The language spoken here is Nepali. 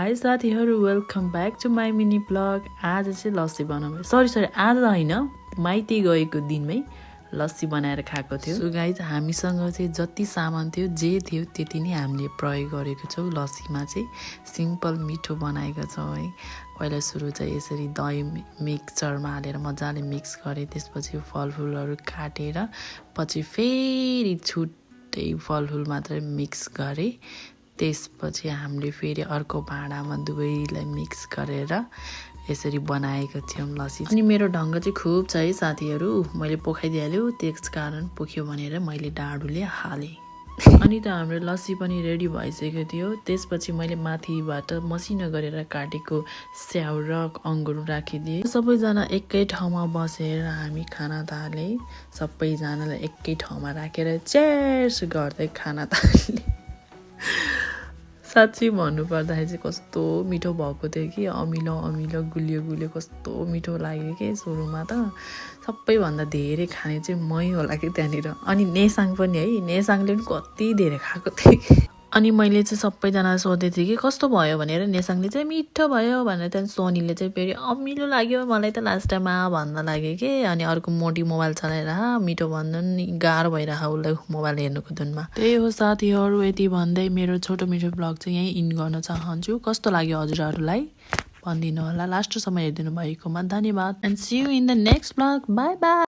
हाई साथीहरू, welcome back to my mini blog. आज चाहिँ लस्सी बनाउनु सरी आज होइन, माइती गएको दिनमै लस्सी बनाएर खाएको थियो। सो गाइज, हामीसँग चाहिँ जति सामान थियो जे थियो त्यति नै हामीले प्रयोग गरेको छौँ। लस्सीमा चाहिँ सिम्पल मिठो बनाएको छौँ है। पहिला सुरु चाहिँ यसरी दही मिक्सचरमा हालेर मजाले मिक्स गरेँ, त्यसपछि फलफुलहरू काटेर पछि फेरि छुट्टै फलफुल मात्रै मिक्स गरेँ। त्यसपछि हामीले फेरि अर्को भाँडामा दुवैलाई मिक्स गरेर यसरी बनाएको थियौँ लस्सी। अनि मेरो ढङ्ग चाहिँ खुब छ है साथीहरू, मैले पोखाइदिइहाल्यो, त्यस कारण पोख्यो भनेर मैले डाडुले हालेँ। अनि त हाम्रो लस्सी पनि रेडी भइसकेको थियो। त्यसपछि मैले माथिबाट मसिनो गरेर काटेको स्याउ र अङ्गुर राखिदिएँ। सबैजना एकै ठाउँमा बसेर हामी खाना थाले। सबैजनालाई एकै ठाउँमा राखेर चेयर्स गर्दै खाना थाले। साँच्चै भन्नुपर्दाखेरि चाहिँ कस्तो मिठो भएको थियो कि, अमिलो अमिलो गुलियो गुलियो कस्तो मिठो लाग्यो कि। सुरुमा त सबैभन्दा धेरै खाने चाहिँ मै होला कि त्यहाँनिर। अनि नेसाङ पनि है, नेसाङले पनि कति धेरै खाएको थियो कि। अनि मैले चाहिँ सबैजना सोधेको थिएँ कि कस्तो भयो भनेर। नेसाङले चाहिँ मिठो भयो भनेर, त्यहाँदेखि सोनीले चाहिँ फेरि अमिलो लाग्यो मलाई त लास्ट टाइममा भन्न लाग्यो कि। अनि अर्को मोटी मोबाइल चलाएर मिठो भन्नु नि गाह्रो भइरहेको उसलाई मोबाइल हेर्नुको धुनमा। त्यही हो साथीहरू, यति भन्दै मेरो छोटो मिठो ब्लग चाहिँ यहीँ इन गर्न चाहन्छु। कस्तो लाग्यो हजुरहरूलाई भनिदिनु होला। लास्टसम्म हेरिदिनु भएकोमा धन्यवाद। And see you in the next blog. Bye by.